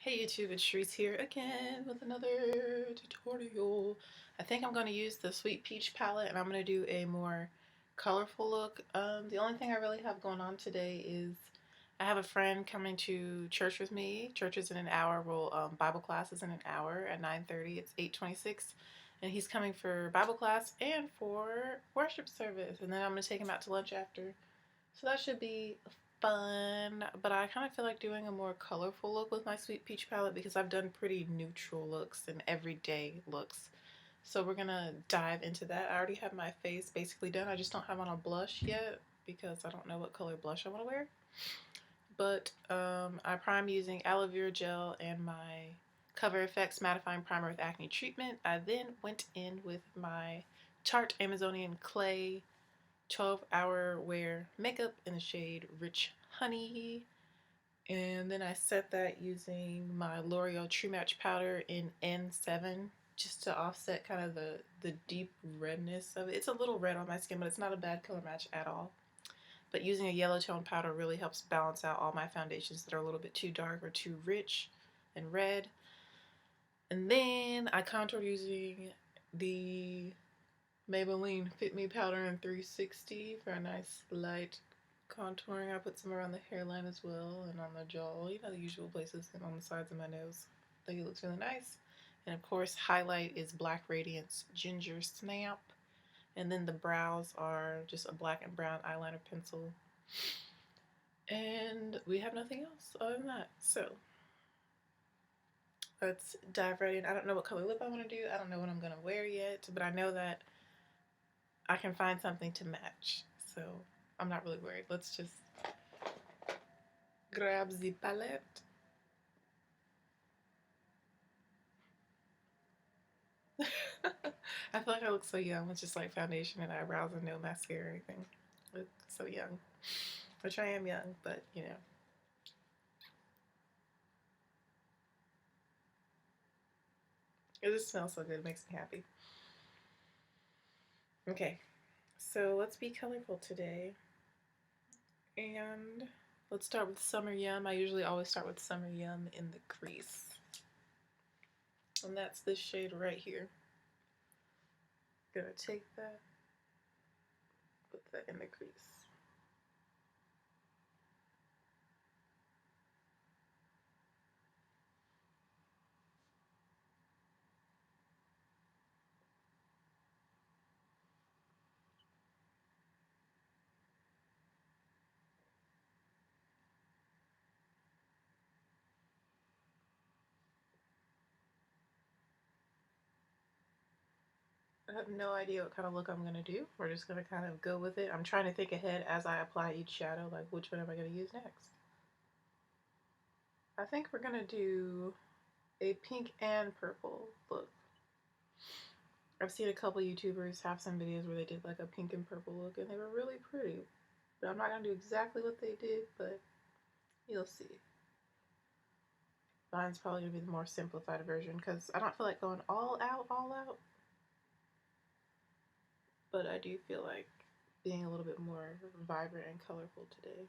Hey YouTube, it's Cherise here again with another tutorial. I think I'm going to use the Sweet Peach palette and I'm going to do a more colorful look. The only thing I really have going on today is I have a friend coming to church with me. Church is in an hour. Bible class is in an hour at 9:30. It's 8:26 and he's coming for Bible class and for worship service. And then I'm going to take him out to lunch after. So that should be fun, but I kind of feel like doing a more colorful look with my Sweet Peach palette because I've done pretty neutral looks and everyday looks. So we're gonna dive into that. I already have my face basically done. I just don't have on a blush yet because I don't know what color blush I want to wear. But I prime using aloe vera gel and my Cover FX mattifying primer with acne treatment. I then went in with my Tarte Amazonian Clay 12-hour wear makeup in the shade Rich Honey, and then I set that using my L'Oreal True Match powder in N7 just to offset kind of the deep redness of it. It's a little red on my skin, but it's not a bad color match at all. But using a yellow tone powder really helps balance out all my foundations that are a little bit too dark or too rich and red. And then I contoured using the Maybelline Fit Me Powder in 360 for a nice light contouring. I put some around the hairline as well and on the jaw, you know, the usual places, and on the sides of my nose. I think it looks really nice. And of course, highlight is Black Radiance Ginger Snap. And then the brows are just a black and brown eyeliner pencil. And we have nothing else other than that. So let's dive right in. I don't know what color lip I want to do. I don't know what I'm going to wear yet, but I know that I can find something to match, so I'm not really worried. Let's just grab the palette. I feel like I look so young with just like foundation and eyebrows and no mascara or anything. I look so young, which I am young, but you know. It just smells so good, it makes me happy. Okay, so let's be colorful today. And let's start with Summer Yum. I usually always start with Summer Yum in the crease. And that's this shade right here. Gonna take that, put that in the crease. I have no idea what kind of look I'm going to do. We're just going to kind of go with it. I'm trying to think ahead as I apply each shadow, like which one am I going to use next. I think we're going to do a pink and purple look. I've seen a couple YouTubers have some videos where they did like a pink and purple look and they were really pretty. But I'm not going to do exactly what they did, but you'll see. Mine's probably going to be the more simplified version because I don't feel like going all out. But I do feel like being a little bit more vibrant and colorful today.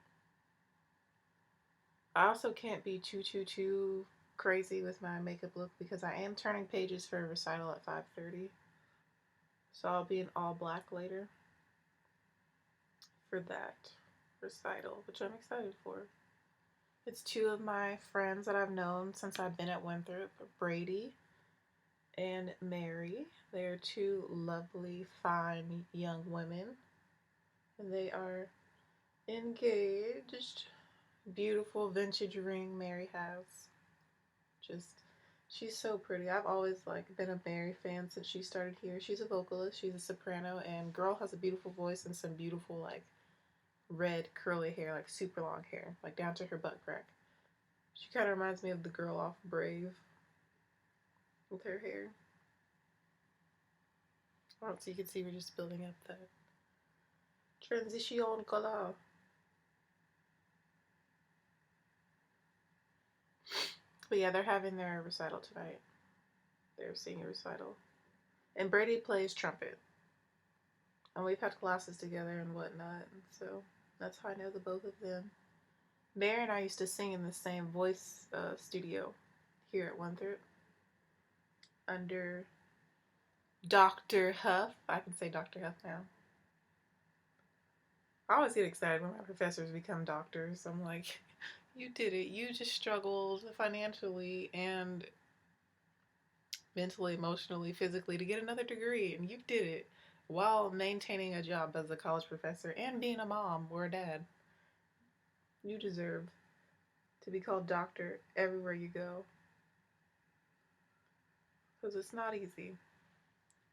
I also can't be too crazy with my makeup look because I am turning pages for a recital at 5:30. So I'll be in all black later for that recital, which I'm excited for. It's two of my friends that I've known since I've been at Winthrop, Brady and Mary. They are two lovely, fine young women. And they are engaged. Beautiful vintage ring Mary has. Just, she's so pretty. I've always like been a Mary fan since she started here. She's a vocalist, she's a soprano, and girl has a beautiful voice and some beautiful like red curly hair, like super long hair, like down to her butt crack. She kind of reminds me of the girl off Brave with her hair. Oh, so you can see we're just building up the transition color. But yeah, they're having their recital tonight. Their senior recital. And Brady plays trumpet. And we've had classes together and whatnot, and so that's how I know the both of them. Mary and I used to sing in the same voice studio here at Winthrop under Dr. Huff. I can say Dr. Huff now. I always get excited when my professors become doctors. I'm like, you did it. You just struggled financially and mentally, emotionally, physically to get another degree, and you did it while maintaining a job as a college professor and being a mom or a dad. You deserve to be called doctor everywhere you go, because it's not easy.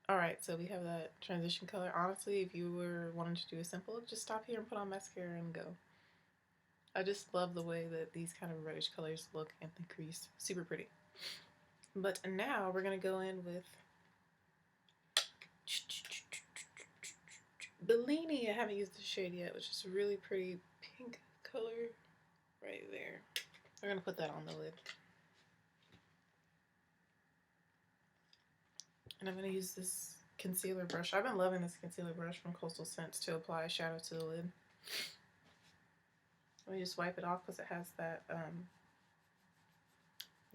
Alright, so we have that transition color. Honestly, if you were wanting to do a simple look, just stop here and put on mascara and go. I just love the way that these kind of reddish colors look in the crease. Super pretty. But now we're going to go in with Bellini. I haven't used the shade yet, which is a really pretty pink color right there. We're going to put that on the lid. And I'm going to use this concealer brush. I've been loving this concealer brush from Coastal Scents to apply a shadow to the lid. Let me just wipe it off because it has that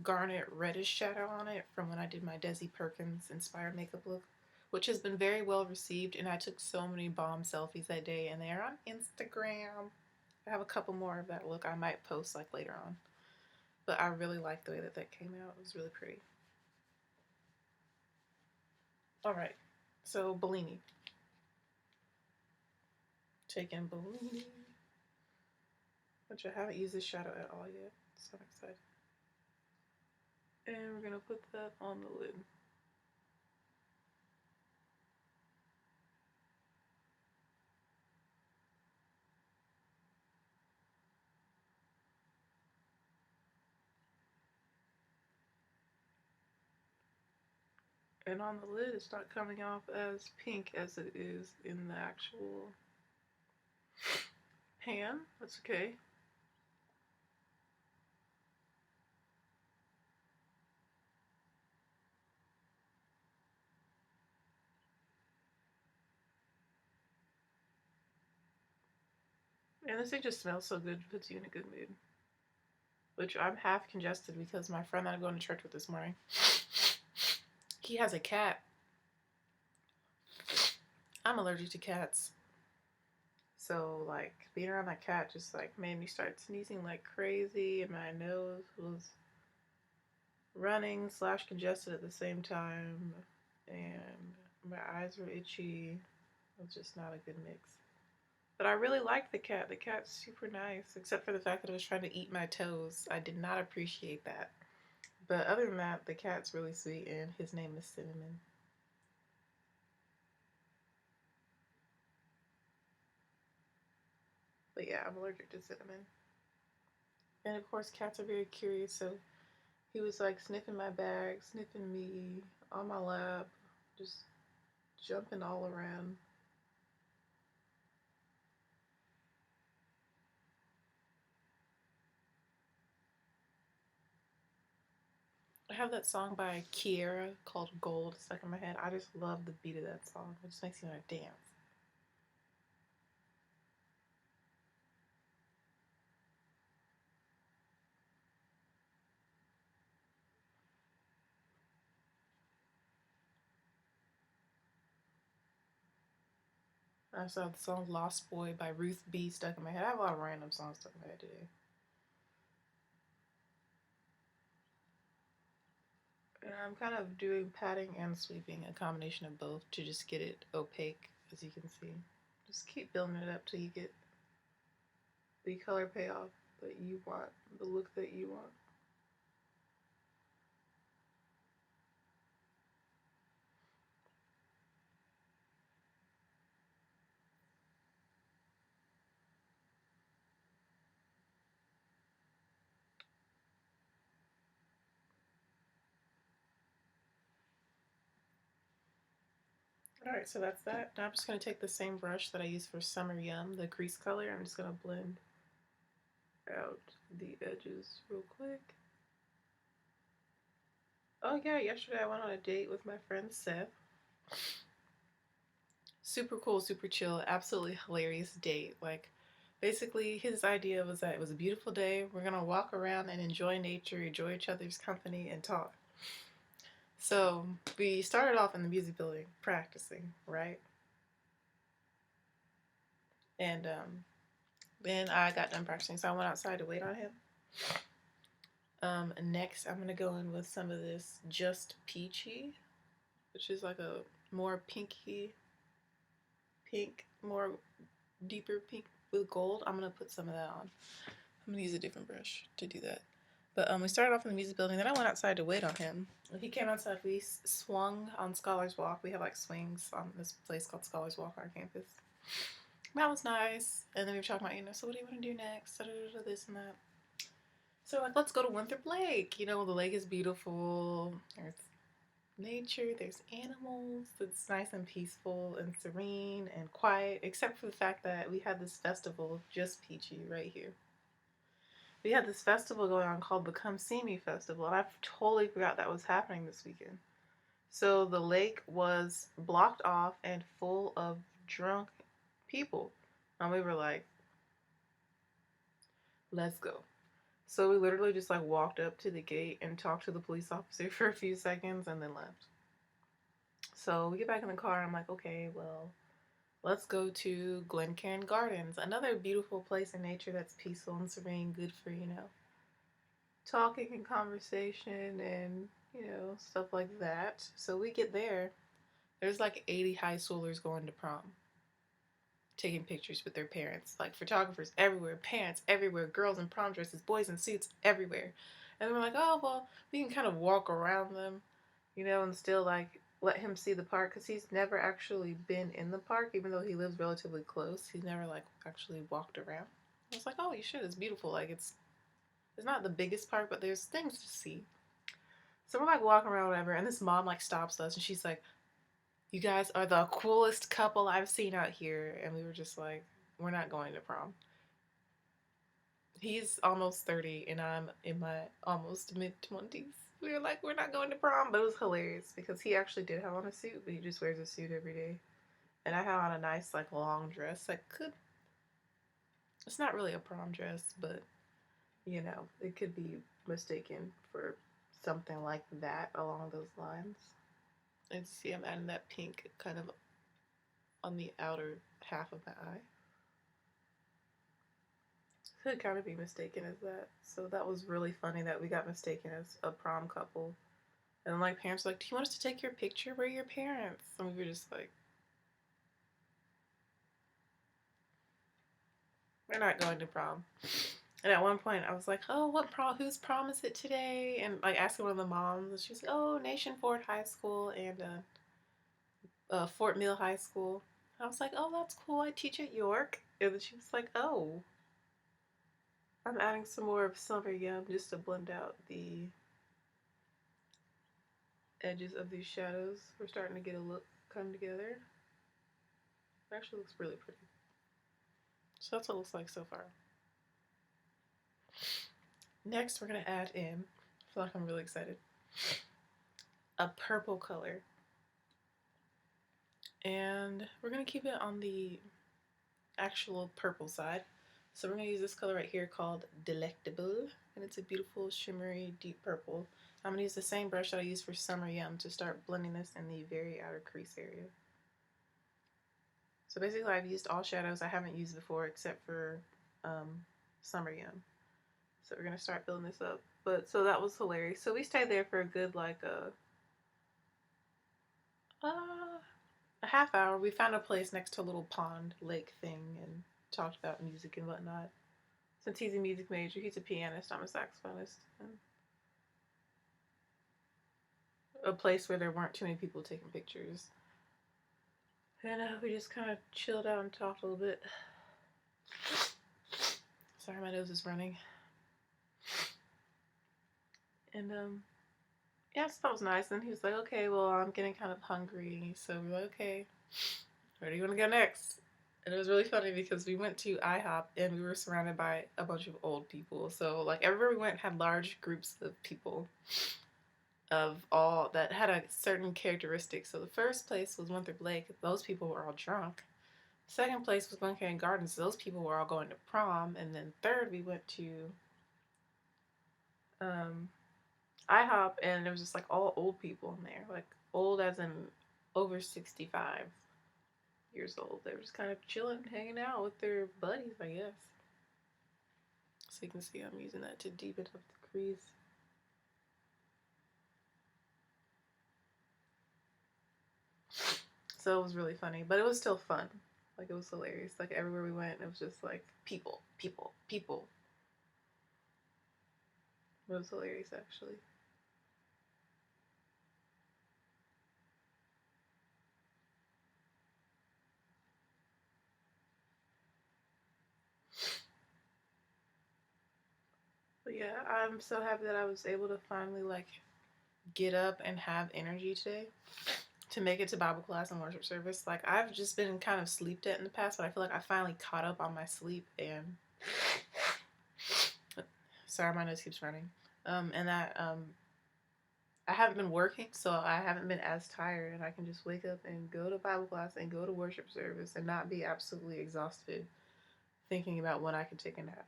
garnet reddish shadow on it from when I did my Desi Perkins inspired makeup look, which has been very well received, and I took so many bomb selfies that day, and they're on Instagram. I have a couple more of that look I might post like later on, but I really liked the way that came out. It was really pretty. Alright, so Bellini. Taking Bellini, which I haven't used this shadow at all yet, so I'm excited. And we're going to put that on the lid. And on the lid, it's not coming off as pink as it is in the actual pan. That's okay. And this thing just smells so good, puts you in a good mood. Which I'm half congested because my friend that I'm going to church with this morning, he has a cat. I'm allergic to cats. So like being around that cat just like made me start sneezing like crazy, and my nose was running / congested at the same time, and my eyes were itchy. It was just not a good mix. But I really liked the cat. The cat's super nice, except for the fact that it was trying to eat my toes. I did not appreciate that. But other than that, the cat's really sweet, and his name is Cinnamon. But yeah, I'm allergic to cinnamon. And of course, cats are very curious, so he was like sniffing my bag, sniffing me, on my lap, just jumping all around. I have that song by Kiera called Gold stuck in my head. I just love the beat of that song. It just makes me want to dance. I saw the song Lost Boy by Ruth B stuck in my head. I have a lot of random songs stuck in my head today. And I'm kind of doing patting and sweeping, a combination of both, to just get it opaque, as you can see. Just keep building it up till you get the color payoff that you want, the look that you want. Alright, so that's that. Now I'm just going to take the same brush that I used for Summer Yum, the crease color. I'm just going to blend out the edges real quick. Oh yeah, yesterday I went on a date with my friend Seth. Super cool, super chill, absolutely hilarious date. Like, Basically, his idea was that it was a beautiful day. We're going to walk around and enjoy nature, enjoy each other's company, and talk. So we started off in the music building practicing, right? And then I got done practicing, so I went outside to wait on him. Next, I'm going to go in with some of this Just Peachy, which is like a more pinky pink, more deeper pink with gold. I'm going to put some of that on. I'm going to use a different brush to do that. But we started off in the music building, then I went outside to wait on him. When he came outside, we swung on Scholars Walk. We have like swings on this place called Scholars Walk on our campus. That was nice. And then we were talking about, so what do you want to do next? This and that. So like, let's go to Winthrop Lake. The lake is beautiful. There's nature, there's animals. It's nice and peaceful and serene and quiet, except for the fact that we had this festival, Just Peachy, right here. We had this festival going on called the Come See Me Festival, and I totally forgot that was happening this weekend. So the lake was blocked off and full of drunk people. And we were like, let's go. So we literally just like walked up to the gate and talked to the police officer for a few seconds and then left. So we get back in the car and I'm like, okay, well, let's go to Glencairn Gardens, another beautiful place in nature that's peaceful and serene, good for, talking and conversation and, stuff like that. So we get there. There's like 80 high schoolers going to prom, taking pictures with their parents. Like photographers everywhere, parents everywhere, girls in prom dresses, boys in suits everywhere. And we're like, oh, well, we can kind of walk around them, and still like let him see the park, because he's never actually been in the park, even though he lives relatively close. He's never like actually walked around. I was like, oh, you should. It's beautiful. Like it's not the biggest park, but there's things to see. So we're like walking around, whatever, and this mom like stops us and she's like, you guys are the coolest couple I've seen out here. And we were just like, we're not going to prom. He's almost 30 and I'm in my almost mid-20s. We were like, we're not going to prom. But it was hilarious because he actually did have on a suit, but he just wears a suit every day. And I had on a nice like long dress that it's not really a prom dress, but it could be mistaken for something like that along those lines. And see, I'm adding that pink kind of on the outer half of my eye. Could kind of be mistaken as that. So that was really funny that we got mistaken as a prom couple. And like parents were like, do you want us to take your picture? We're your parents. And we were just like, we're not going to prom. And at one point I was like, oh, what prom? Whose prom is it today? And like asking one of the moms, and she was like, oh, Nation Ford High School and Fort Mill High School. I was like, oh, that's cool. I teach at York. And then she was like, oh, I'm adding some more of Summer Yum just to blend out the edges of these shadows. We're starting to get a look come together. It actually looks really pretty. So that's what it looks like so far. Next, we're going to add in, I feel like I'm really excited, a purple color. And we're going to keep it on the actual purple side. So we're going to use this color right here called Delectable. And it's a beautiful, shimmery, deep purple. I'm going to use the same brush that I used for Summer Yum to start blending this in the very outer crease area. So basically I've used all shadows I haven't used before except for Summer Yum. So we're going to start building this up. But so that was hilarious. So we stayed there for a good like a half hour. We found a place next to a little pond lake thing and talked about music and whatnot. Since he's a music major, he's a pianist, I'm a saxophonist. And a place where there weren't too many people taking pictures. And we just kind of chilled out and talked a little bit. Sorry, my nose is running. And yeah, so that was nice. And he was like, okay, well, I'm getting kind of hungry. So we were like, okay, where do you want to go next? And it was really funny because we went to IHOP and we were surrounded by a bunch of old people. So like everywhere we went had large groups of people of all that had a certain characteristic. So the first place was Winthrop Lake. Those people were all drunk. Second place was Glencairn Gardens. Those people were all going to prom. And then third, we went to IHOP, and there was just like all old people in there. Like old as in over 65 years old. They were just kind of chilling, hanging out with their buddies, I guess. So you can see I'm using that to deepen up the crease. So it was really funny, but it was still fun. Like, it was hilarious. Like, everywhere we went, it was just like people, people, people. It was hilarious, actually. But yeah, I'm so happy that I was able to finally like get up and have energy today to make it to Bible class and worship service. Like, I've just been kind of sleep dead in the past, but I feel like I finally caught up on my sleep, and sorry, my nose keeps running. And that I haven't been working, so I haven't been as tired, and I can just wake up and go to Bible class and go to worship service and not be absolutely exhausted thinking about when I can take a nap.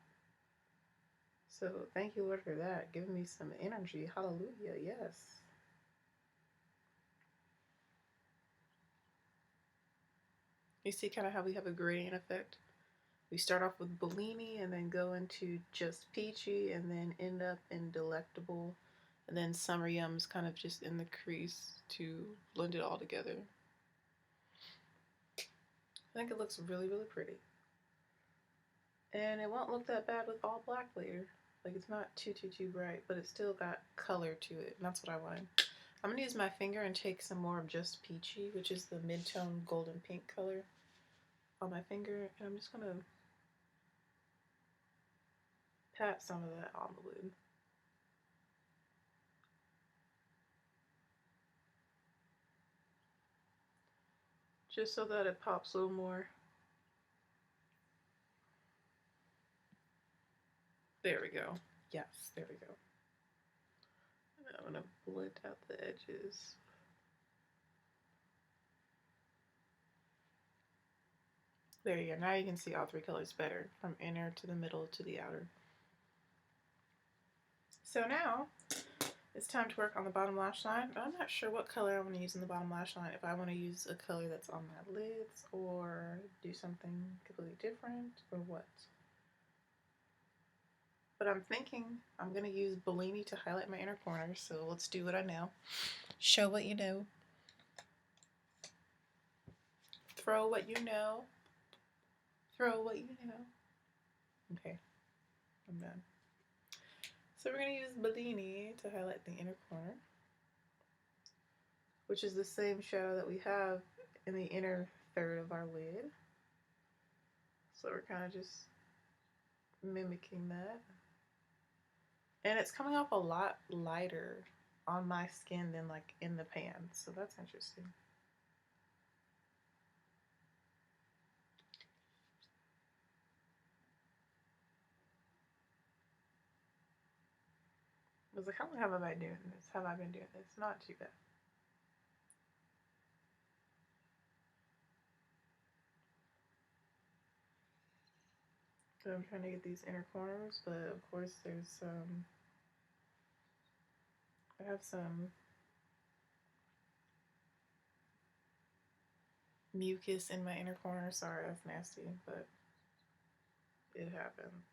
So thank you, Lord, for that. Giving me some energy. Hallelujah. Yes. You see kind of how we have a gradient effect? We start off with Bellini and then go into just peachy and then end up in delectable. And then summer yums kind of just in the crease to blend it all together. I think it looks really, really pretty. And it won't look that bad with all black later. Like, it's not too bright, but it's still got color to it, and that's what I wanted. I'm going to use my finger and take some more of Just Peachy, which is the mid-tone golden pink color, on my finger, and I'm just going to pat some of that on the lid. Just so that it pops a little more. There we go. Yes, there we go. I'm going to blend out the edges. There you go. Now you can see all three colors better, from inner to the middle to the outer. So now it's time to work on the bottom lash line. I'm not sure what color I want to use in the bottom lash line. If I want to use a color that's on my lids or do something completely different or what. But I'm thinking I'm going to use Bellini to highlight my inner corners. So let's do what I know. Show what you know. Throw what you know. Throw what you know. Okay, I'm done. So we're going to use Bellini to highlight the inner corner, which is the same shadow that we have in the inner third of our lid. So we're kind of just mimicking that. And it's coming off a lot lighter on my skin than like in the pan, so that's interesting. I was like, how long have I been doing this? Have I been doing this? Not too bad. So I'm trying to get these inner corners, but of course there's I have some mucus in my inner corner. Sorry, that's nasty, but it happens.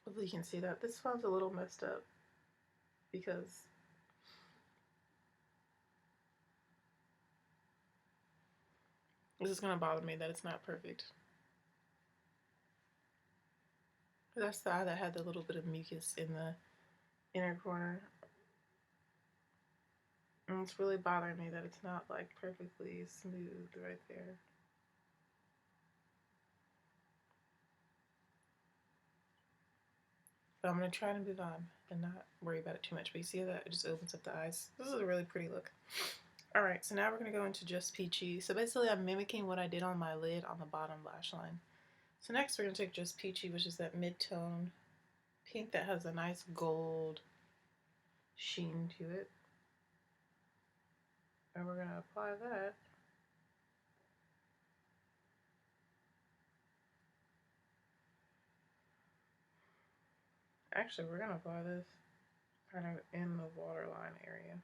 Hopefully you can see that. This one's a little messed up because this is going to bother me that it's not perfect. That's the eye that had the little bit of mucus in the inner corner. And it's really bothering me that it's not like perfectly smooth right there. But I'm going to try to move on and not worry about it too much. But you see that it just opens up the eyes. This is a really pretty look. Alright, so now we're going to go into Just Peachy. So basically I'm mimicking what I did on my lid on the bottom lash line. So next we're going to take Just Peachy, which is that mid-tone pink that has a nice gold sheen to it. And we're going to apply that. Actually, we're going to apply this kind of in the waterline area.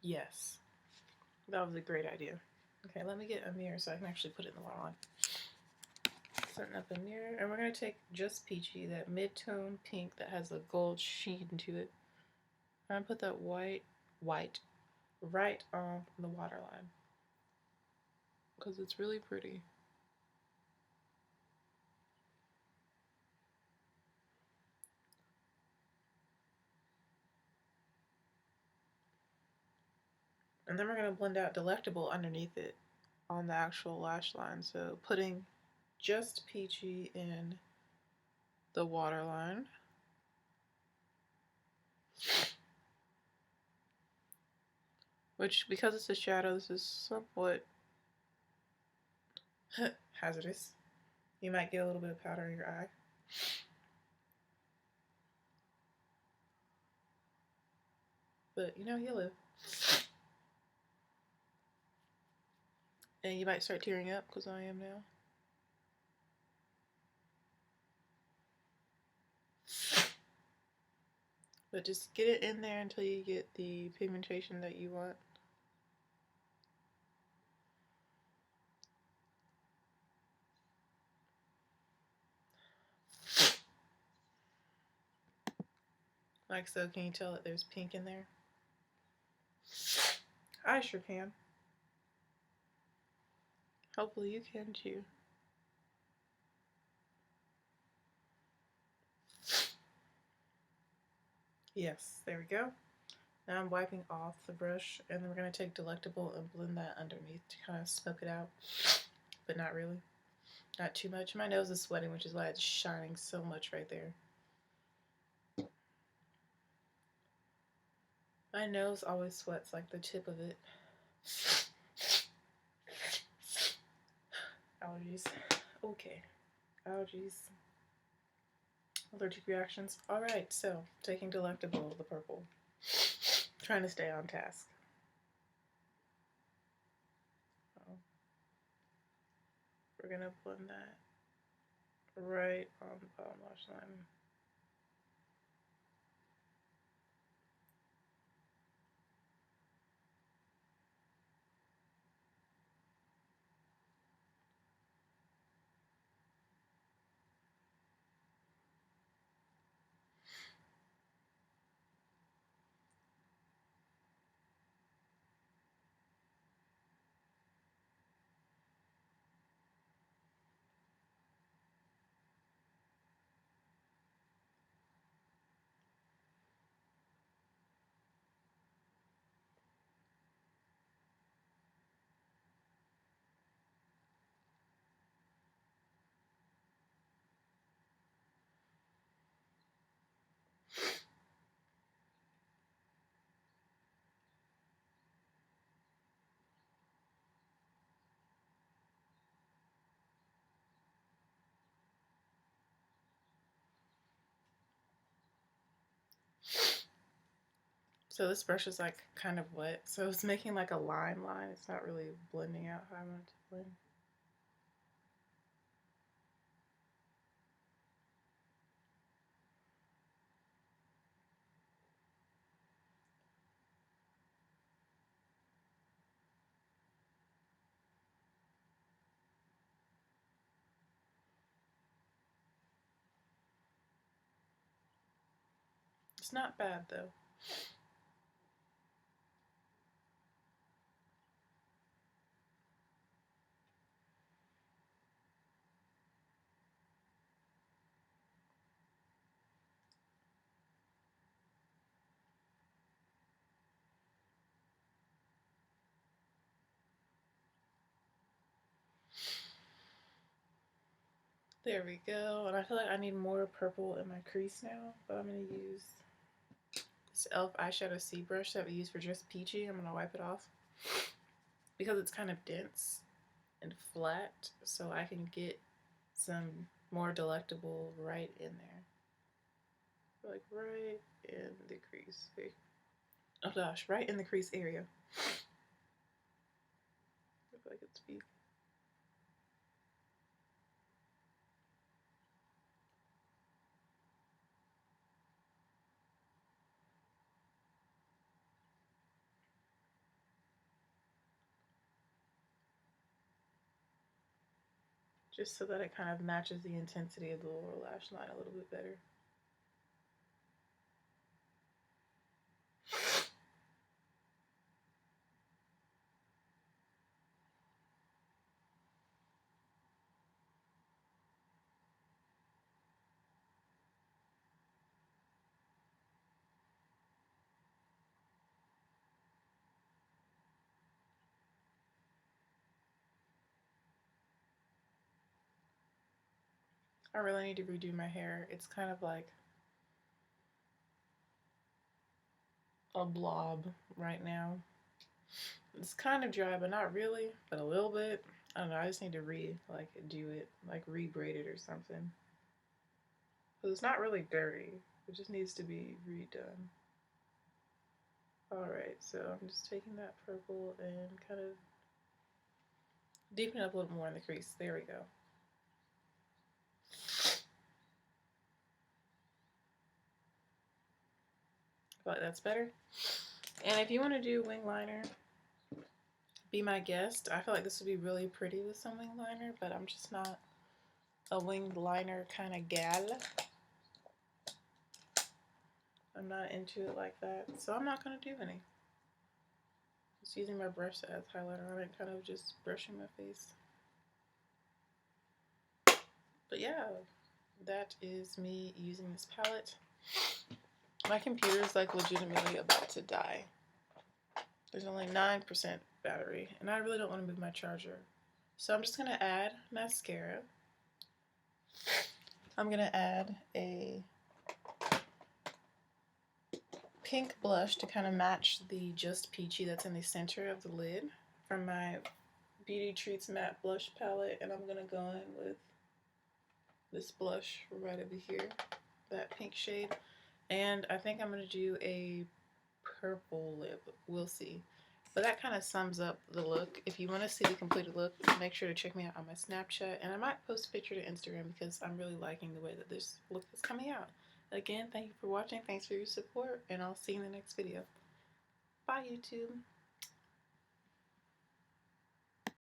Yes, that was a great idea. Okay, let me get a mirror so I can actually put it in the waterline. Setting up a mirror, and we're going to take Just Peachy, that mid-tone pink that has a gold sheen to it. I'm going to put that white right on the waterline because it's really pretty. And then we're going to blend out Delectable underneath it on the actual lash line. So putting Just Peachy in the waterline. Which, because it's a shadow, this is somewhat hazardous. You might get a little bit of powder in your eye. But, you know, you'll live. And you might start tearing up, because I am now. But just get it in there until you get the pigmentation that you want. Like so, can you tell that there's pink in there? I sure can. Hopefully you can too. Yes, there we go. Now I'm wiping off the brush, and then we're going to take Delectable and blend that underneath to kind of smoke it out, but not really. Not too much. My nose is sweating, which is why it's shining so much right there. My nose always sweats like the tip of it. Allergies. Okay. Allergies. Allergic reactions. Alright, so taking Delectable, the purple. Trying to stay on task. We're gonna blend that right on the bottom lash line. So this brush is like kind of wet, so it's making like a line. It's not really blending out how I want it to blend. It's not bad though. There we go. And I feel like I need more purple in my crease now, but I'm going to use this e.l.f. eyeshadow C brush that we use for just peachy. I'm going to wipe it off because it's kind of dense and flat, so I can get some more delectable right in there. Like right in the crease. Oh gosh, right in the crease area. If I could speak. Just so that it kind of matches the intensity of the lower lash line a little bit better. I really need to redo my hair. It's kind of like a blob right now. It's kind of dry, but not really, but a little bit. I don't know, I just need to do it, like re-braid it or something. Because it's not really dirty. It just needs to be redone. Alright, so I'm just taking that purple and kind of deepen up a little more in the crease. There we go. I feel like that's better. And if you want to do wing liner, be my guest. I feel like this would be really pretty with some wing liner, but I'm just not a wing liner kind of gal. I'm not into it like that, so I'm not going to do any. Just using my brush that has highlighter on it, kind of just brushing my face. But yeah, that is me using this palette. My computer is like legitimately about to die. There's only 9% battery, and I really don't want to move my charger. So I'm just going to add mascara. I'm going to add a pink blush to kind of match the Just Peachy that's in the center of the lid from my Beauty Treats Matte Blush palette, and I'm going to go in with this blush right over here, that pink shade, and I think I'm going to do a purple lip. We'll see. But that kind of sums up the look. If you want to see the completed look, make sure to check me out on my Snapchat, and I might post a picture to Instagram because I'm really liking the way that this look is coming out. Again, thank you for watching, thanks for your support, and I'll see you in the next video. Bye, YouTube.